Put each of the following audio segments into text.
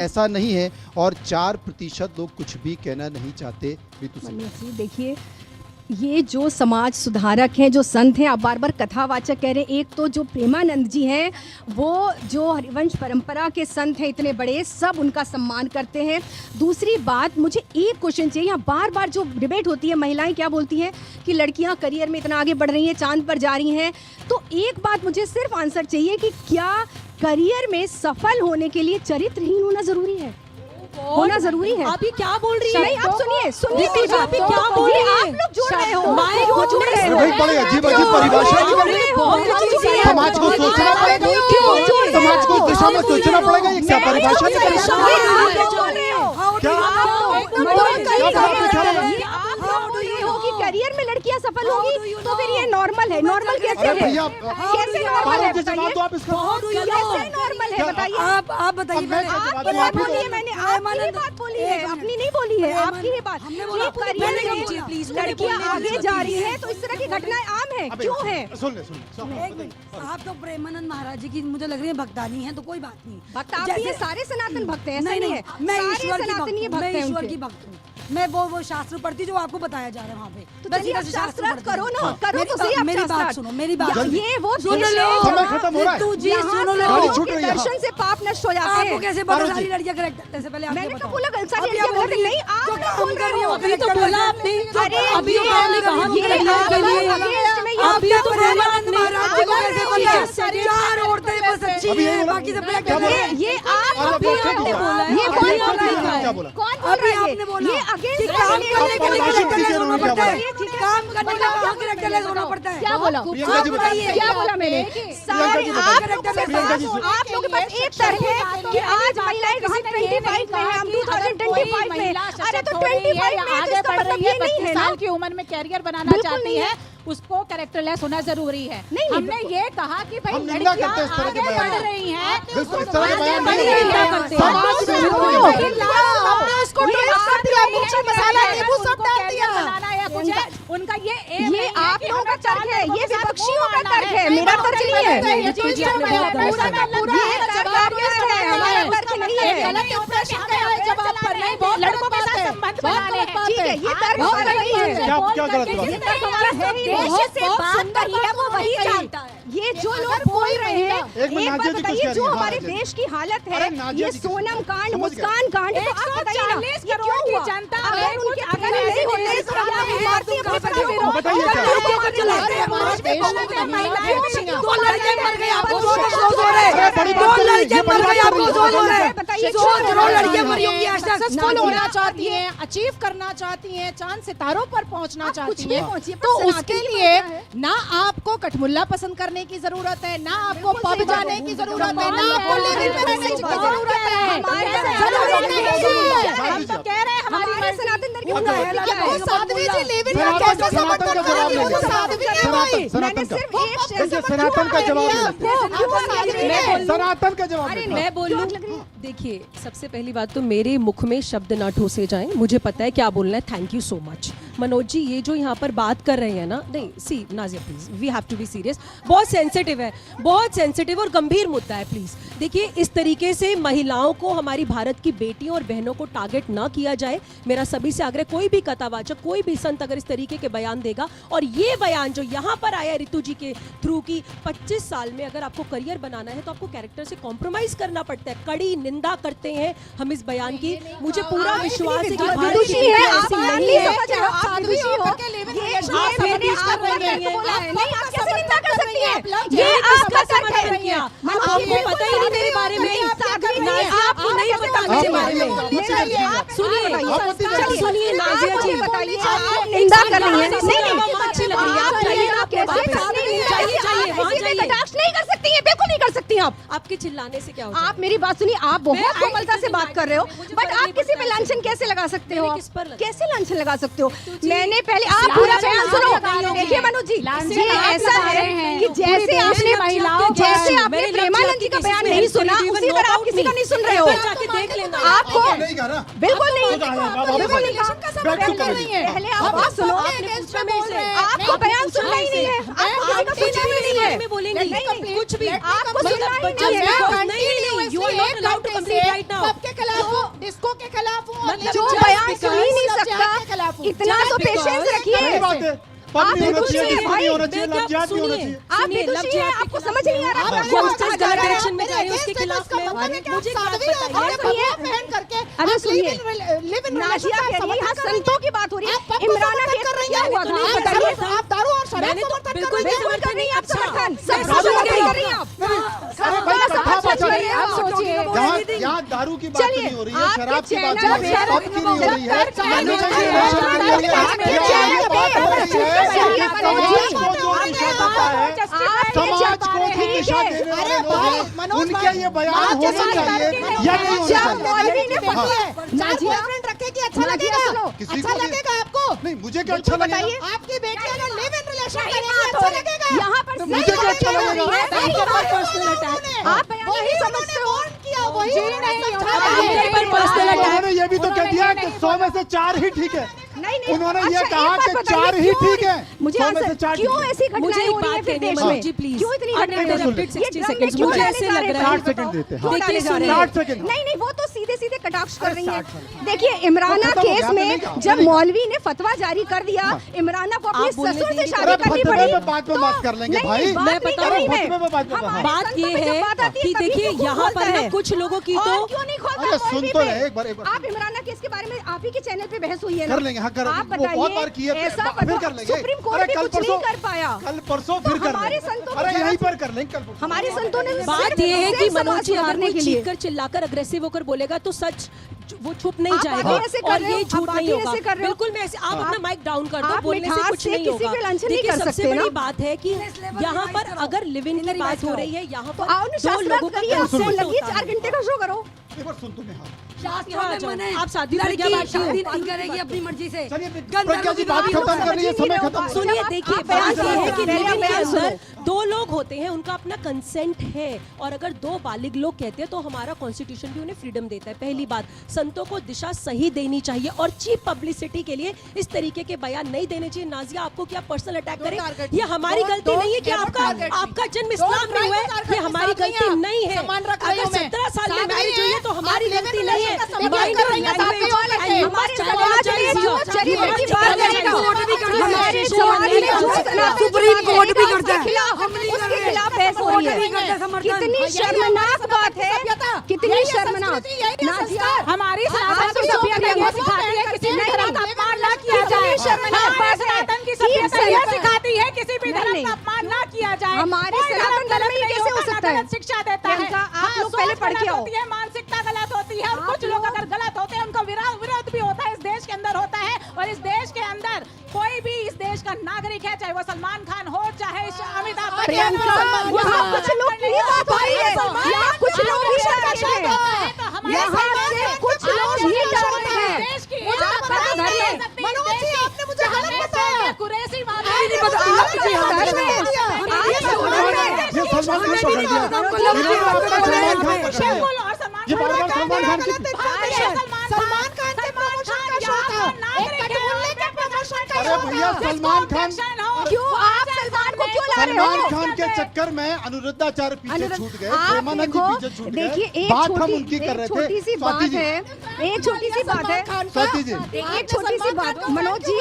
ऐसा नहीं है और 4% लोग कुछ भी कहना नहीं चाहते। देखिए, ये जो समाज सुधारक हैं, जो संत हैं, आप बार बार कथावाचक कह रहे हैं। एक तो जो प्रेमानंद जी हैं, वो जो हरिवंश परंपरा के संत हैं इतने बड़े, सब उनका सम्मान करते हैं। दूसरी बात, मुझे एक क्वेश्चन चाहिए। यहाँ बार बार जो डिबेट होती है, महिलाएं क्या बोलती हैं कि लड़कियाँ करियर में इतना आगे बढ़ रही हैं, चांद पर जा रही हैं। तो एक बात मुझे सिर्फ आंसर चाहिए कि क्या करियर में सफल होने के लिए चरित्रहीन होना जरूरी है? होना जरूरी है। आप ये क्या बोल रही है? नहीं, आप सुनिए सुनिए, आप ये क्या बोल रही है? आप लोग जोड़ रहे हो, क्यों जोड़ रहे हो? भाई बड़े अजीब अजीब परिभाषा निकल रही है। समाज को सोचना पड़ेगा, समाज को इस दिशा में सोचना पड़ेगा। ये क्या परिभाषा निकल रही है? करियर में लड़कियां सफल होगी तो फिर ये नॉर्मल है। नॉर्मल कैसे है? कैसे नॉर्मल है? जवाब दो आप इसका। कैसे नॉर्मल है बताइए? आप बताइए। आपकी बात बोली है, मैंने आपकी ही बात बोली है, अपनी नहीं बोली है, आपकी ही बात। करियर में लड़कियां आगे जा रही है तो इस तरह की घटनाएं आम है, क्यों है? सुन ले। आप तो प्रेमानंद महाराज जी की मुझे लग रही है भक्तानी है, तो कोई बात नहीं। भक्त आप भी सारे सनातन भक्त हैं, ऐसा नहीं है। मैं ईश्वर की भक्त हैं। हूँ। मैं वो शास्त्र पढ़ती जो आपको बताया जा रहा है वहाँ पे। तो चलिए आप शास्त्र करो ना, करो तो सही। मेरी बात सुनो, मेरी बात ये वो सुन लो। समय खत्म हो रहा है। तू जी सुन लो। दर्शन से पाप नष्ट हो जाते हैं। आपको कैसे पता सारी लड़कियां करेक्ट? जैसे पहले मैंने तो बोला सारी लड़कियां गलत नहीं, आप काम कर रही हो। अभी तो बोला आपने। अरे अभी तो आपने कहा हम लड़कियों के लिए। आप भी तो प्रेमानंद महाराज जी को कैसे पता? 4 औरतें बस अच्छी हैं, बाकी सब ये आप अभी आपने बोला है। ये कौन बोल रहा है? कौन बोल रहा है? आपने बोला ये अगेंस्ट काम करने के लिए करेक्टरलेस होना पड़ता है। काम करने का वहाँ करेक्टरलेस होना पड़ता है। क्या बोला? क्या बोला मैंने? सारे आप लोग के पास एक तर्क है कि आज महिलाएं 25 में है, हम 2025 में। अरे तो 25 में आगे बढ़ रही है, 25 साल ना? की उम्र में कैरियर बनाना चाहती है, उसको कैरेक्टरलेस होना जरूरी है। हमने ये कहा कि भाई लड़कियां आगे बढ़ रही हैं, उनका ये आप लोगों का तर्क है, ये विपक्षियों का तर्क है, मेरा तर्क नहीं है। लड़कों के साथ संबंध बनाने हैं, ठीक है, ये तर्क नहीं है। क्या गलत बात है? देश से बात करी है वो वही जानता है। ये जो लोग बोल रहे हैं, एक बात बताइए, जो हमारे देश की हालत है, ये सोनम कांड, मुस्कान कांड, तो आप बताइए ना, ये क्यों हुआ? अगर उनके अगर नहीं होते तो क्या भारतीय अपने पति को बताइए क्या? सक्सेसफुल होना चाहती हैं, अचीव करना चाहती हैं, चांद सितारों पर पहुंचना चाहती हैं, तो उसके लिए ना आपको कठमुल्ला पसंद करने की जरूरत है, ना आपको पब जाने की जरूरत है, ना आपको लेविन में रहने की जरूरत है। हम तो कह रहे हैं हमारे सनातन धर्म की साध्वी जी लेविन में कैसे समर्थन करेंगे? वो साध्वी है भाई। मैंने सिर्फ एक सनातन का जवाब, सनातन का जवाब। मैं बोलूं, देखिए, सबसे पहली बात तो मेरे मुख में शब्द ना ठोसे जाएं, मुझे पता है क्या बोलना है। Thank you so much Manoj ji. ये जो यहाँ पर बात कर रहे हैं ना, नहीं see Nazia please, we have to be serious. बहुत सेंसिटिव है, बहुत सेंसिटिव और गंभीर मुद्दा है। प्लीज देखिए, इस तरीके से महिलाओं को, हमारी भारत की बेटियों और बहनों को टारगेट ना किया जाए। मेरा सभी से आग्रह, कोई भी कथावाचक, कोई भी संत अगर इस तरीके के बयान देगा, और ये बयान जो यहाँ पर आया ऋतु जी के थ्रू की 25 साल में अगर आपको करियर बनाना है तो आपको कैरेक्टर से कॉम्प्रोमाइज करना पड़ता है। कड़ी निंदा करते हैं हम इस बयान की। मुझे पूरा विश्वास है कि भारत की बेटी ऐसी नहीं है। आपको पता ही नहीं मेरे बारे में, आपको नहीं पता मेरे बारे में। सुनिए नाजिया जी, निंदा कर रही है, अच्छी लग रही है, आप जाइए, आप नहीं कर सकती हैं, बिल्कुल नहीं कर सकती हैं। आपके चिल्लाने से क्या होगा? आप मेरी बात सुनिए, आप बहुत कोमलता से बात कर रहे हो, बट आप किसी पे लांछन कैसे लगा सकते हो? किस पर कैसे लांछन लगा सकते हो? मैंने पहले, आप पूरा बयान सुनो। देखिए मनोज जी, ये ऐसा है कि जैसे आपने प्रेमानंद जी का बयान नहीं सुना, उसी तरह आप किसी का नहीं सुन रहे हो। आपको बिल्कुल नहीं, पहले आप बात सुनो, आपको बयान सुनना ही नहीं है, आपको किसी का सुनना ही नहीं है। बारे में बोलेंगी नहीं, कुछ भी आपको सुनना ही मतलब नहीं है। because नहीं, you are not allowed to complete right now. सबके खिलाफ हूँ, डिस्को के खिलाफ हूँ, और मतलब जो just बयान because सुन ही नहीं लव जिहाद के सकता, खिलाफ हूँ। इतना तो Just पेशेंस because- रखिए। सही बात है, पब नहीं होना बेदोषी चाहिए, है डिस्को नहीं होना भाई, चाहिए, मैं लव जिहाद नहीं होना चाहिए। आप सुनिए, बेदोषी लव हैं, जिहाद आपको के समझ नहीं आ रहा। खिलाफ आप youngsters youngsters गलत जा रहे हैं। direction में जा रहे हैं, उसके खिलाफ में मुझे एक बात बताइए पहन करके अरे आप सुनिए, live in नाजिया relationship कह रही है, यहाँ समर्थन कर रही संतों की बात हो रही है। आप पब को इमराना समर्थन केस कर में रही क्या हैं। हुआ था? आप आप बताइए। आप दारू और शराब मैंने तो समर्थन कर बिल्कुल रही हैं। बिल्कुल कर रही हैं आप समर्थन। मैं सब समझ समर्थन गई। कर रही हैं आप। अरे भाई, सब कथा समझ बात रही हैं आप, सोचिए। यहाँ दारू की बात चलिए, नहीं हो रही है, आपके शराब की बात चैनल नहीं हो रही है, पे- पब की नहीं हो रही है, जब तक लड़के की चैनल रिलेशन की नहीं हो रही है। आपके यहाँ चैनल ये बात हो रही है, समाज को जो आपके दिशा देता है, समाज को जो दिशा देने वाले लोग हैं, उनके ये बयान होने चाहिए या नहीं होने जब मौलवी ने चाहिए। हाँ, नाजिया बॉयफ्रेंड रखेगी अच्छा नाजिया लगेगा सुनो, किसी अच्छा को भी- लगेगा आपको नहीं, मुझे क्या अच्छा लगेगा? बताइए। आपकी बेटी अगर लिव इन रिलेशन सही करेगी बात हो अच्छा रही है। लगेगा यहाँ पर मुझे क्या अच्छा लगेगा? सही बात है। personal attack। आप बयान नहीं समझते हो। किया वही जी उन्होंने नहीं, समझा उन्होंने दिया। मेरे पर personal तो attack। उन्होंने ये भी तो कह दिया कि 100 में से 4 ही ठीक है। नहीं उन्होंने ये अच्छा, एक कहा बात कि बताइए, 4 ही क्यों- ठीक है, मुझे 100 में से आंसर 4 ठीक क्यों है। ऐसी मुझे घटनाएं एक हो रही बात है कहनी है देश मनोज जी में? प्लीज क्यों इतनी घटनाएं हो रही अनइंटरप्टेड है? 60 ये सेकंड्स ड्रम में मुझे क्यों ऐसे डाले लग जा रहा है 60 सेकंड देते हैं। क्यों डाले जा रहे हैं? 60 सेकंड। नहीं नहीं, वो तो सीधे सीधे कटाक्ष कर रही हैं। देखिए, इमराना खत्म हो केस गया, में नहीं कहा, जब नहीं कहा। मौलवी ने फतवा जारी कर दिया, इमराना को अपने आप बोलने ससुर से दीजिए। शादी अरे करनी फतवे पड़ी। पे बात में बात कर लेंगे नहीं, भाई। बात मैं नहीं बताऊं, कर रही फतवे मैं। पे बात में हमारे बात संतों ये पे जब है बात आती कि तभी देखिए क्यों यहाँ पर खोलता ना है? कुछ लोगों की और तो क्यों नहीं खोलता अरे सुन मौलवी तो पे? रहे, एक बार आप इमराना केस के बारे में आप ही के चैनल पे बहस हुई है ना? कर लेंगे, हाँ, कर आप वो बहुत बार की है, बताइए, ऐसा फिर कर लेंगे। सुप्रीम कोर्ट अरे भी कल कुछ नहीं परसों- कर पाया। कल परसों तो फिर कर हमारे लेंगे। संतों अरे को यहीं पर कर लेंगे कल परसों। हमारे संतों ने बात ये है कि सिर्फ मनोज जी समाज अगर सुधारने कोई के लिए चीखकर चिल्लाकर अग्रेसिव होकर बोलेगा तो सच वो छुप नहीं आप जाएगा बातें ऐसे कर और रहे हो, ये आप झूठ बातें नहीं होगा। ऐसे कर रहे हो। बिल्कुल मैं ऐसे आप अपना माइक डाउन कर दो, आप बोलने से मिठास कुछ से नहीं किसी होगा। पे लांछन नहीं देखिए कर सबसे सकते ना। बड़ी बात है कि यहाँ पर अगर लिव इन की बात हो रही है, यहाँ तो पर आओ ना, दो शास्त्रार्थ लोगों का करिए, consent आपसे लगी होता 4 है। घंटे का शो करो। एक बार सुन तुम्हें, हाँ। शास्त्रों में मने आप शादी लड़की प्रज्ञा बात शादी करो। नहीं करेगी अपनी मर्जी से। चलिए, गंधर्व प्रज्ञा जी बात की खत्म कर रही है, समय खत्म। सुनिए, देखिए आप बात बयान ये है कि सुनो, लिव इन के बयान सुनो। अंदर 2 लोग होते हैं, उनका अपना कंसेंट है और अगर 2 बालिग लोग कहते हैं तो हमारा कॉन्स्टिट्यूशन भी उन्हें फ्रीडम देता है। पहली बात, संतों को दिशा सही देनी चाहिए और चीप पब्लिसिटी के लिए इस तरीके के बयान नहीं देने चाहिए। नाजिया, आपको क्या पर्सनल अटैक करें? ये हमारी गलती नहीं है कि आपका जन्म इस्लाम में हुआ है, ये हमारी गलती नहीं है। अगर 17 साल में मैरिज हुई है तो हमारी गलती नहीं है। हमारे समाज में जो चरित्र की बात करेगा, हमारे समाज में जो सुप्रीम कोर्ट भी करता है। उसके खिलाफ बहस हो रही है। कितनी शर्मनाक बात है, कितनी शर्मनाक। नाजिया, हमारी आप तो सभ्यता ये सिखाती है किसी भी धर्म का अपमान ना किया जाए। शर्मनाक बात है। सनातन की सभ्यता ये सिखाती है किसी भी नहीं, धर्म नहीं। का अपमान ना किया जाए। हमारे कोई सनातन धर्म में ये गलत कैसे हो नहीं सकता है? गलत शिक्षा देता है। प्रियंका, आप हाँ, लोग पहले सोच पढ़ के गलत आओ। होती है, मानसिकता गलत होती है और आप कुछ लोग लोग- अगर गलत होते हैं उनका विरोध भी होता है, इस देश के अंदर होता है। और इस देश के अंदर कोई भी इस देश का नागरिक है, चाहे वो सलमान खान हो चाहे अमिताभ बच्चन प्रियंका, हो, यहाँ कुछ लोग की बात हो रही है, यहाँ कुछ लोग भी डर रहे हैं, यहाँ से कुछ लोग भी डर रहे हैं। मनोज जी, आपने मुझे गलत बताया। कुरैशी बात नहीं पता, आप जी, आप डर रहे हैं। ये सलमान खान पकड़ दिया। इन्होंने आपका सलमान खान पकड़ दिया। बिल्कुल, और सलमान ये बार-बार खान सलमान खान की- सलमान खान के प्रमोशन का शो था। एक कटपुतली के प्रमोशन का अरे शो भैया, था। सलमान खान क्यों आप सलमान को क्यों ला रहे सलमान हो? खान के चक्कर में अनुरुद्धाचार्य पीछे छूट गए, आप प्रेमानंद जी देखो, पीछे छूट देखिए गए। एक बात हम छोटी उनकी कर रहे थे। छोटी सी बात स्वाति जी, है, एक छोटी सी बात है स्वाति जी, एक छोटी सी बात, मनोज जी,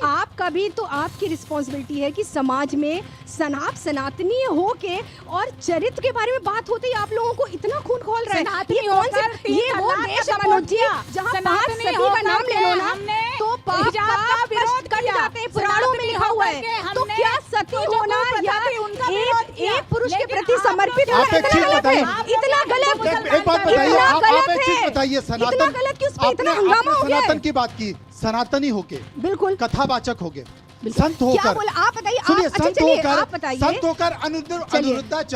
आपका भी तो आपकी रिस्पॉन्सिबिलिटी है कि समाज में सनातनी हो के और चरित्र के बारे में बात होती है, आप लोगों को इतना खून खोल रहा है। सनातनी ये कौन होकर सी, 3 ये वो तलाक देश का है मनोज जी, सपोर्ट जहाँ किया। 5 सनातनी सती का नाम होकर ले लो ना हमने तो पाप हिजाब का विरोध कट किया। जाते हैं, पुराणों में लिखा हुआ है। सनातनी तो होकर क्या हमने सती तो जो होना प्रथा या थी, उनका विरोध किया। एक पुरुष के लेकिन प्रति आप समर्पित लोग- होना आप एक इतना चीज गलत बताइए, है, इतना गलत। एक बात बताइए, इतना आप गलत एक चीज है। बताइए, इतना सनातन गलत कि उस पे इतना आपने हंगामा हो गया है। सनातन की बात की, सनातनी होके, बिल्कुल कथावाचक हो गए, बिल्कुल। संत क्या होकर, बोला आप बताइए, सुनिए, अच्छा संत चलिए होकर, आप बताइए। संत होकर अनुरुद्धाचार्य